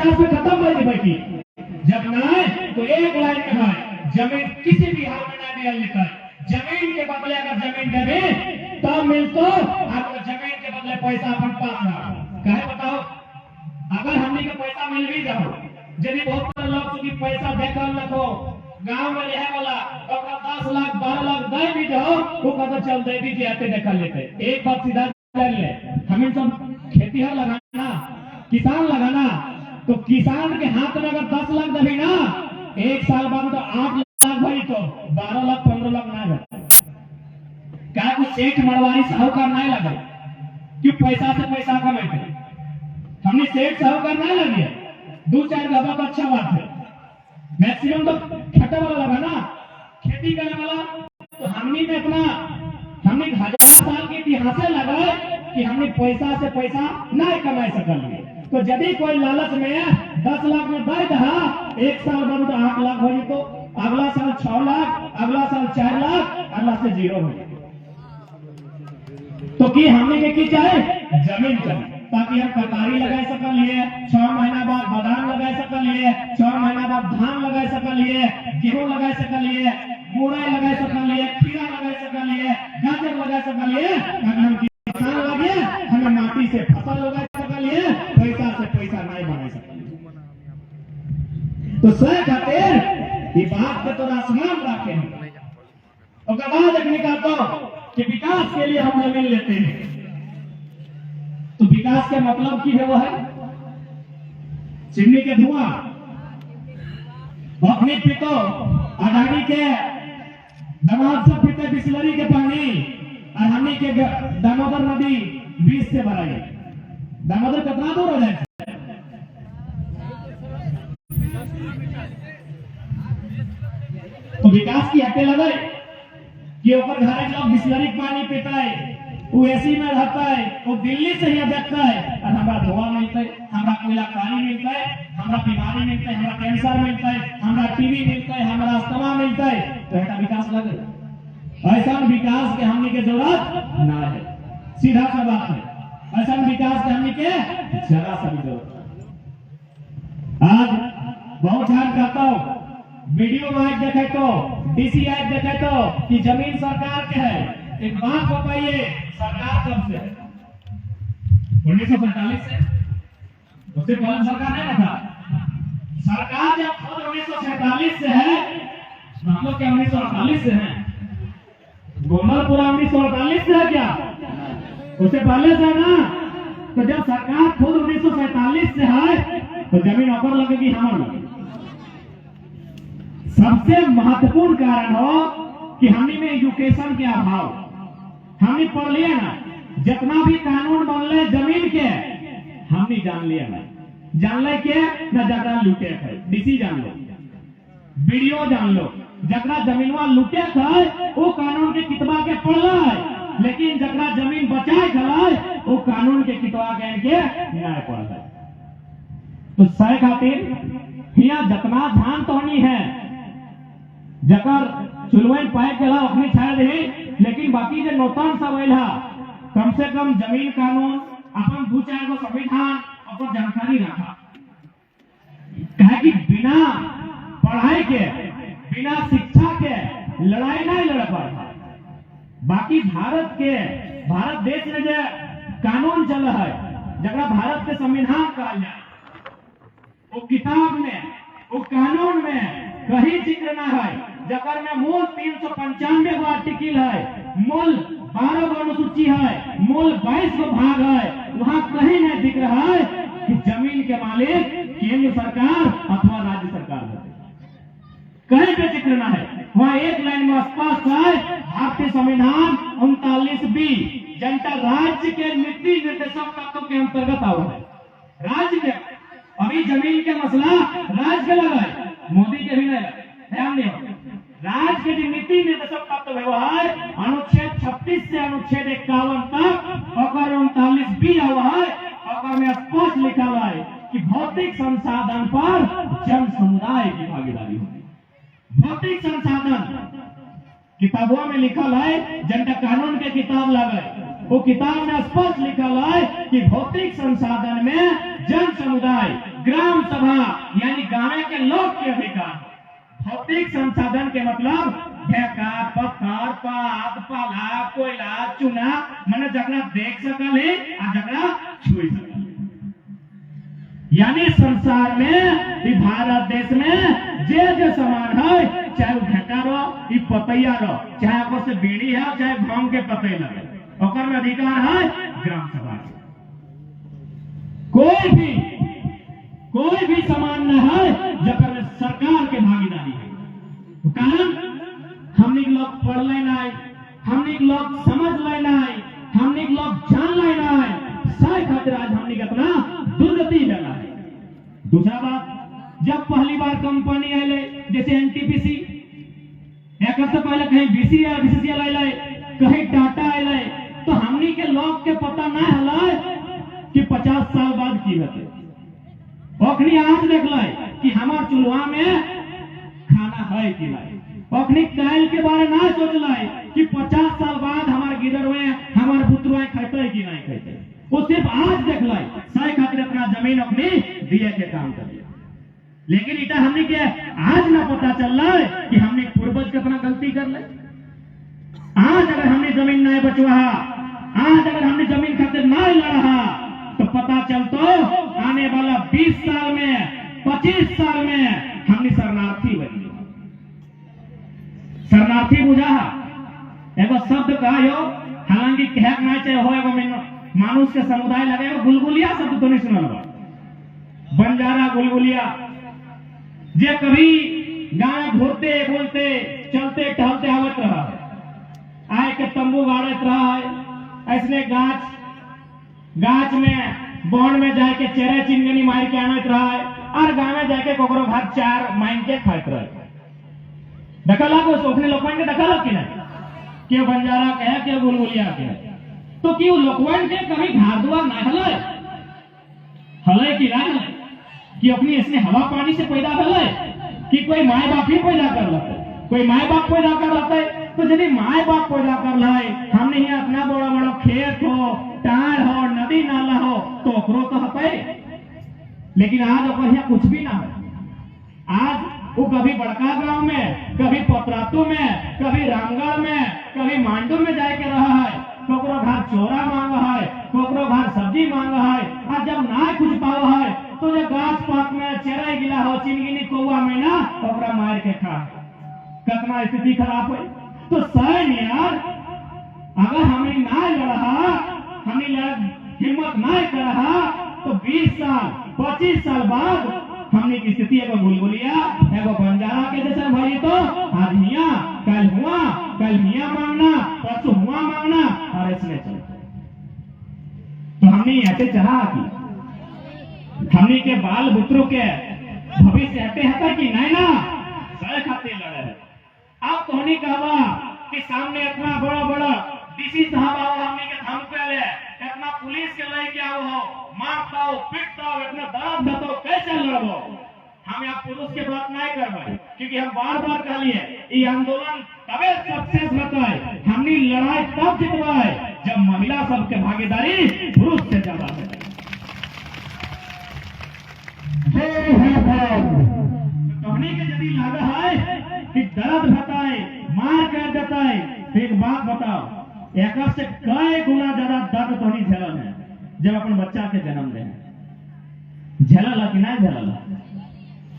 50 में खत्म हो जाए की जब ना तो एक लाइन में है जमीन किसी भी हाल में ना दिया लेता है। जमीन के बदले अगर जमीन देवे तब मिलतो, आपको जमीन के बदले पैसा अपन पास रहा कहे बताओ। अगर हमने के पैसा मिल भी जाओ यदि बहुत सारे लोग की पैसा देखल रखो गांव में रहे वाला ओकरा 10 लाख 12 लाख दे भी जाओ वो कदर चल दे भी आते देखल लेते। एक बात सीधा जान ले, हमें सब खेतीहर लगाना किसान लगाना तो किसान के हाथ में अगर 10 लाख दे ना एक साल बाद तो 8 लाख भाई तो 12 लाख 15 लाख ना जाए। क्या कुछ सेठ मरवारी साहूकार नहीं लगे क्यों पैसा से पैसा कमाते हमने सेठ साहूकार नहीं लगे 2-4 गबा तो अच्छा बात है। मैक्सिमम तो खटे वाला लगा ना खेती करने वाला तो हमने में अपना हमने 1000 साल के इतिहास से लगा कि हमने पैसा से पैसा नहीं कमा सकल। तो यदि कोई लालच में 10 लाख में दे दहा एक साल बाद तो 8 लाख हो तो अगला साल 6 लाख अगला साल 4 लाख अगला से 0 हो जाए। तो कि हमने के की चाहे जमीन चाहिए ताकि हम कटारी लगा सकल लिए 6 महीना बाद बादाम लगा सकल लिए 6 महीना बाद धान लगा सकल लिए गेहूं लगा सकल लिए मुरई लगा सकल लिए खीरा लगा सकल लिए गाजर लगा सकल लिए। अगर हम किसान लगे हमें माटी से फसल लगा सकल लिए पैसा से पैसा नहीं बना सकल। तो सह खातिर ये बात के तो आसमान रखे और बाद एक निकालता कि विकास के लिए हम जमीन लेते हैं। तो विकास का मतलब की है वो है चिमनी के धुआं अपने पितो अडानी के दमाद से पीते बिस्लरी के पानी और हमने के दामोदर नदी 20 से भरा गई। दामोदर कितना दूर हो जाए तो विकास की हटे लगे कि ऊपर घर लोग बिस्लरी पानी पीता है वो एसी में रहता है वो दिल्ली से ही देखता है और हमारा धुआं मिलता है हमारा कोयला पानी मिलता है हमारा बीमारी मिलता है हमारा कैंसर मिलता है हमारा टीबी मिलता है हमारा अस्थमा मिलता है। तो ऐसा विकास लगे ऐसा विकास के हमने के जरूरत ना है सीधा सा बात है। ऐसा विकास के हमने के जरा सा भी जरूरत। आज बहुत ध्यान करता हूँ वीडियो में देखे तो डीसी एक्ट देखे तो कि जमीन सरकार के है। एक बात बताइए सरकार कब से 1947 से उससे पहले सरकार नहीं था। सरकार जब खुद 1947 से है हम लोग क्या 1948 से हैं गोमलपुरा 1948 से है क्या उससे पहले से है ना। तो जब सरकार खुद 1947 से है तो जमीन ऑफर लगेगी हमारी। सबसे महत्वपूर्ण कारण हो कि हमने में एजुकेशन के अभाव हमने पढ़ लिया ना जितना भी कानून बनले जमीन के हमने जान लिया ना जान ले के ना जगह लूटे है डीसी जान लो वीडियो जान लो जगह जमीनवा लूटे है वो कानून के कितबा के पढ़ला है लेकिन जगह जमीन बचाए खलाए वो कानून के कितबा के न्याय पढ़ है। तो सह खातिर यहाँ जितना ध्यान तो नहीं है जकर चुलवन पाए के अपनी छाड़ रही लेकिन बाकी जो नौतन सब है कम से कम जमीन कानून अपन 2-4 गो संविधान अपन जानकारी रखा कहे कि बिना पढ़ाई के बिना शिक्षा के लड़ाई नहीं लड़ पा। बाकी भारत देश में जो कानून चल है जगह भारत के संविधान कहा जाए वो किताब में वो कानून में कहीं जिक्र ना है जकर में मूल 395 गो आर्टिकल है मूल 12 गो अनुसूची है मूल 22 गो भाग है वहां कहीं नहीं दिख रहा है कि जमीन के मालिक केंद्र सरकार अथवा राज्य सरकार है। कहीं पे जिक्र ना है वहां एक लाइन में स्पष्ट है भारतीय संविधान 39B जनता राज्य के नीति निर्देशक तत्व के अंतर्गत आ रहा है। राज्य के अभी जमीन के मसला राज्य के लगा है मोदी के भी नहीं लगा ध्यान दियो। राज्य के जो नीति निर्देशक तत्व व्यवहार अनुच्छेद 36 से अनुच्छेद 51 तक और 39B हुआ है और में स्पष्ट लिखा हुआ है कि भौतिक संसाधन पर जन समुदाय की भागीदारी होगी। भौतिक संसाधन किताबों में लिखा है जनता कानून के किताब लगे वो किताब में स्पष्ट लिखा है कि भौतिक संसाधन में जन समुदाय ग्राम सभा यानी गांव के लोग के अधिकार। भौतिक संसाधन के मतलब ढेका, पत्थर, पात, पाला, कोयला, चूना मने जगरा देख सकल है आ जगरा छुई सकल है। यानी संसार में ई भारत देश में जे सामान है, चाहे ढेका रो, ई पतैया रो, चाहे ओकर से बीड़ी है, चाहे भांग के पतई लगे, ओकर में अधिकार है ग्राम सभा के। कोई भी सामान न है जब में सरकार के भागीदारी है। तो कारण हमने लोग पढ़ लेना है, हमने लोग समझ लेना है, हमने लोग जान लेना है, साय खातिर आज हमने कितना दुर्गति देना है। दूसरा बात, जब पहली बार कंपनी आए जैसे एनटीपीसी, एक से पहले कहीं बीसीसीएल आए, कहीं टाटा आए, तो हमने के लोग के पता ना हला कि 50 साल बाद की होते। ओखनी आज देख ले कि हमार चूल्हा में खाना है कि नहीं। ओखनी काल के बारे ना सोच ले कि 50 साल बाद हमार गिदर में हमार पुत्र खाते कि नहीं खाते। वो सिर्फ आज देख ले, साय खातिर अपना जमीन अपनी दिए के काम कर लिया। लेकिन इटा हमने के आज ना पता चल रहा है कि हमने पूर्वज कितना गलती कर ले। आज अगर हमने जमीन नहीं बचवा, आज अगर हमने जमीन खातिर नहीं लड़ा, तो पता चलतो आने वाला 20 साल में, 25 साल में हमने शरणार्थी बनी। शरणार्थी बुझा एगो शब्द कहो, हालांकि कहक नहीं चाहिए हो, एगो मानुष के समुदाय लगे, गुलगुलिया शब्द तो नहीं सुनल बा। बंजारा गुलगुलिया जे कभी गाँव घूरते बोलते चलते टहलते आवत रहा है, आए के तंबू गाड़त रहा है, ऐसने गाछ में बॉन्ड में जाके चेहरे चिंगनी मार के आनत रहा है, और गाँव में जाके कोकरो घर चार माइन के खात रहे। देखला को सोखने लोकवन के देखला कि नहीं, क्यों बंजारा कहे क्यों गुलगुलिया कहे, तो क्यों लोकवन के कभी घर दुआर नहीं हले कि नहीं, कि अपनी इसने हवा पानी से पैदा हले, कि कोई माए बाप ही पैदा कर लेते, कोई माए बाप पैदा कर लेते। तो यदि माए बाप पैदा कर लाए, हमने यहाँ अपना बड़ा बड़ा खेत हो, टार हो, नदी नाला हो, तो ओकरो तो हते। लेकिन आज ओकर यहाँ कुछ भी ना है। आज वो कभी बड़का गांव में, कभी पतरातू में, कभी रामगढ़ में, कभी मांडू में जाके रहा है, कोकरो घर चोरा मांगा है, कोकरो घर सब्जी मांगा है, और जब ना कुछ पावा है तो जब गाछ पात में चेरा गिला हो, चिनगिनी कौआ में ना ओकरा मार के खा, कितना स्थिति खराब है। तो सैन यार, अगर हमें ना लड़ा, हमें हिम्मत ना करा, तो 20 साल 25 साल बाद हमने की स्थिति एगो गुलगुलिया एगो बंजारा के जैसे भाई, तो आज मियाँ कल हुआ, कल मियाँ मांगना, परसों हुआ मांगना, और इसलिए चलते। तो हमने ऐसे चला कि हमने के बाल बुतरों के भविष्य ऐसे हता कि नहीं ना सह खाते लड़े है। अब तो हमने कहा कि सामने इतना बड़ा बड़ा डीसी साहब आओ, हमने के धमके ले, इतना पुलिस के लेके आओ हो, मारता हो, पीटता हो, इतना दर्द देता हो, कैसे लड़ो। हम यहाँ पुरुष के बात नहीं करवाए, क्योंकि हम बार बार कह लिए ये आंदोलन तबे सक्सेस होता है, हमने लड़ाई तब जितवाए जब महिला सबके भागीदारी पुरुष से ज्यादा है। हमने के यदि लगा है कि दर्द बताए, मार कर देता है, तो एक बात बताओ, एक से कई गुना ज्यादा दर्द तो नहीं झेलल है जब अपन बच्चा के जन्म दे। झेलल कि नहीं झेलल?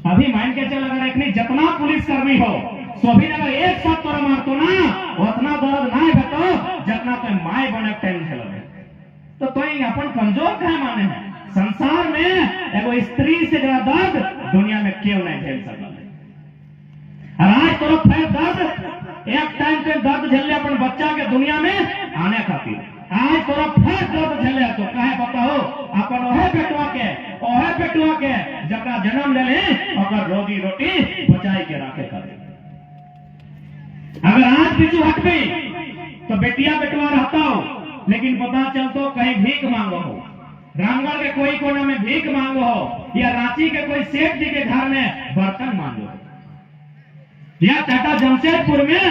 अभी मान के चल, अगर एक जितना पुलिस कर्मी हो, सभी अगर एक साथ तोरा मारतो ना, उतना दर्द नहीं भेटो जितना तो माए बने टाइम झेलल है। तो अपन कमजोर कहे माने हैं? संसार में एगो स्त्री से ज्यादा दर्द दुनिया में क्यों नहीं झेल सकल। आज तो फिर दर्द एक टाइम पे दर्द झेले अपन बच्चा के दुनिया में आने खातिर, आज तो फिर दर्द झेले, तो कहे बताओ अपन ओहे पेटवा के जकरा जन्म ले और रोजी रोटी बचाई के रखे करे। अगर आज पीछू हटबी तो बेटिया बेटवा रहता हो, लेकिन पता चलतो कहीं भीख मांगो हो, रामगढ़ के कोई कोना में भीख मांगो हो, या रांची के कोई सेठ जी के घर में बर्तन मांगो, या टाटा जमशेदपुर में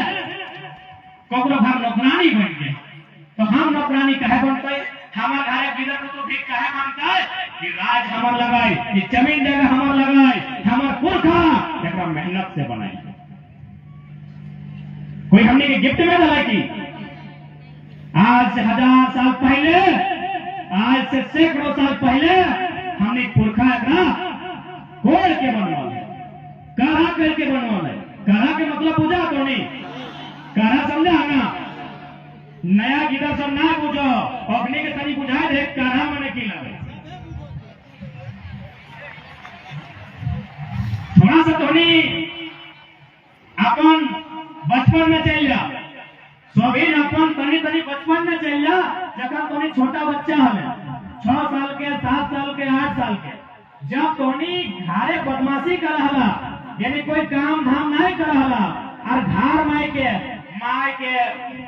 ककरो घर नौकरानी बन गए। तो हम नौकरानी कहे बनते हमार घरे गिदर को तो भीख काहे मांगता है कि राज हमार लगाई, कि जमीन जगह हमार लगाई, हमार पुरखा एकरा मेहनत से बनाई। कोई हमने के गिफ्ट में दिलाई की? आज से 1000 साल पहले, आज से सैकड़ों साल पहले हमने पुरखा एकरा कोड़ के बनवाले, काढ़ा करके बनवाले। काढ़ा के मतलब बुझा तो नहीं, काढ़ा समझा ना? नया गिदर सब ना बुझो, अपने के तनी बुझाए दे काढ़ा मने की लगे। थोड़ा सा तोनी अपन बचपन में चल जा, सोभिन अपन तनी तनी बचपन में चल जा, जब तोनी छोटा बच्चा हमें 6 साल के, 7 साल के, 8 साल के, जब तोनी घरे बदमाशी कर हला, यानी कोई काम धाम नहीं कर हला, और घर माई के,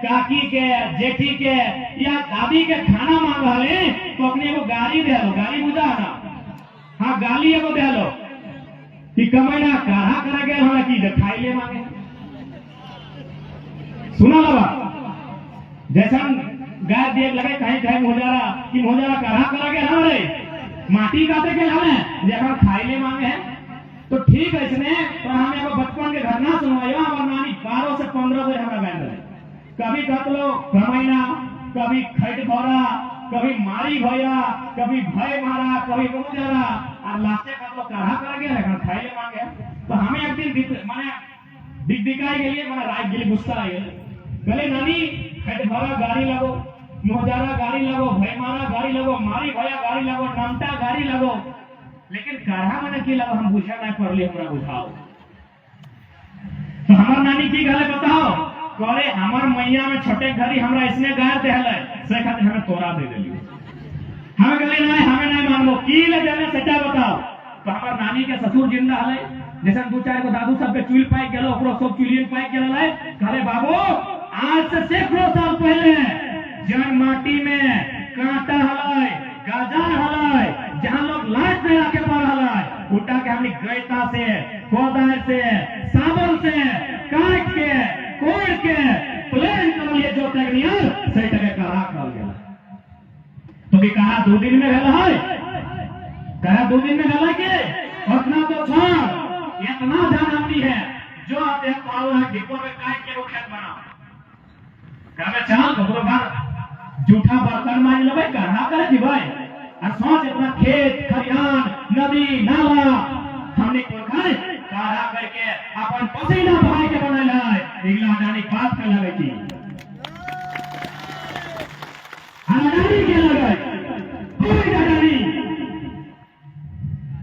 काकी के, जेठी के या दादी के खाना मांग रहे तो अपने एगो गाली दे लो, गाली बुझा ना? हाँ, गाली एगो दे लो कि कमैना काढ़ा करा गया होला की खाई ले मांगे। सुना लगा जैसन गाय देख लगे कहीं कहीं मोजारा कि मोजारा काढ़ा करा गया हमारे माटी काटे के हमें जब खाई ले मांगे हैं तो ठीक है। इसने तो हमें एगो बचपन के घटना सुनवायो। हमार नानी 12 से 15 बजे हमें बैठ रहे, कभी कतलो कमैना, कभी खैट भरा, कभी मारी भैया, कभी भय मारा, कभी मोजारा, और लास्टे कतलो काढ़ा करा गया है खाई ले मांगे। तो हमें एक दिन माने दिखदिखाई के लिए माने रात के लिए गुस्सा आ गया, गले नानी खैट भरा गाड़ी लगो, मोजारा गाड़ी लगो, भय मारा गाड़ी लगो, मारी भैया गाड़ी लगो, नमटा गाड़ी लगो, लेकिन काढ़ा मैंने की लगा हम बुझा नहीं पड़ली, हमरा बुझाओ। तो हमार नानी की गले बताओ, करे हमार मैया में छोटे घरी हमरा इसने गाय देहले से खातिर हमें तोरा दे देली। हमें गले नहीं, हमें नहीं मानो की ले देले सच्चा बताओ। तो हमार नानी के ससुर जिंदा हले, जैसे 2-4 को दादू सब के चुल पाई गेलो, ओकरो सब चुलियन पाई गेलै, करे बाबू आज से सैकड़ों साल पहले जन माटी में कांटा हलै, गाजर हलै, जहां लोग लाश में रखे पड़ हलै, उठा के हमनी गैता से, कोदार से, साबल से काट के, कोड़ के प्लेन कर लिए जो टेक्नियर सही जगह काढ़ा कर गेला। तो भी कहा 2 दिन में भेल है, कहा 2 दिन में भेल है के उतना तो छोड़, इतना जान हमनी है जो आते हैं पाओ है डिपो में काट के वो खेत बनाओ, कहा चल ककरो घर जूठा बर्तन मार लेबै, काढ़ा करे थी भाई, और सोच अपना खेत खलिहान नदी नाला हमने कोरखाए काढ़ा करके अपन पसीना बहाई के बनल है। इगला जानी बात कर लगे की अडानी के लगे कोई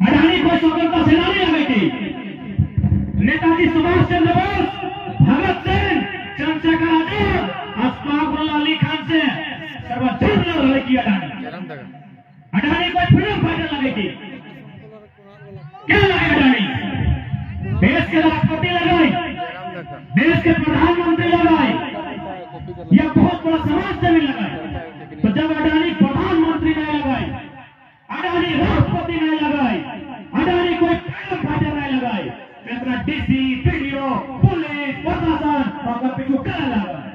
अडानी कोई स्वतंत्रता सेनानी लगे की नेताजी सुभाष चंद्र बोस, भगत सिंह, चंद्रशेखर आजाद, अशफाक अली खान से सर्वोच्च लगे की अडानी कोई फ्रीडम फाइटर लगे की क्या लगे? अडानी देश के राष्ट्रपति लगाए, देश के प्रधानमंत्री लगाए, या बहुत बड़ा समाज सेवी लगाए। तो जब अडानी प्रधानमंत्री नहीं लगाए, अडानी राष्ट्रपति नहीं लगाए, अडानी कोई फ्रीडम फाइटर नहीं लगाए, तो अपना डीसी, पीडीओ, पुलिस, प्रशासन और पीछू क्या लगाए?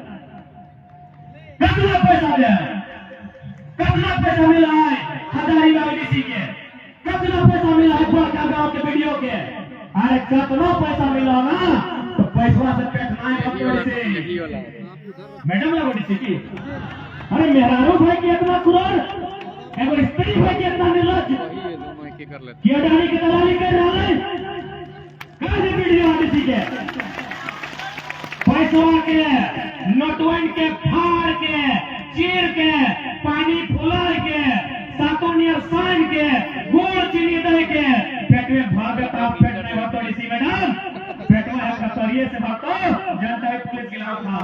कितना पैसा दिया है, कितना पैसा मिला है हजारीबाग डीसी के, कितना पैसा मिला है बड़का गांव के वीडियो के? अरे कितना पैसा मिला ना, तो पैसा से पेट नहीं भरते से मैडम लगो डीसी की। अरे मेहरारू भाई की इतना कुरान, एगो स्त्री भाई की इतना निर्लज कि अडानी के दलाली कर रहा है, कहां से वीडियो डीसी के पैसा के नोटवन के फाड़ के चीर के पानी फुला के सातों नियर सान के गोड़ चीनी दे के पेट में भर देता, पेट नहीं भरतो इसी मैडम, पेट में कतरिये से भरतो, जनता पुलिस के खिलाफ खा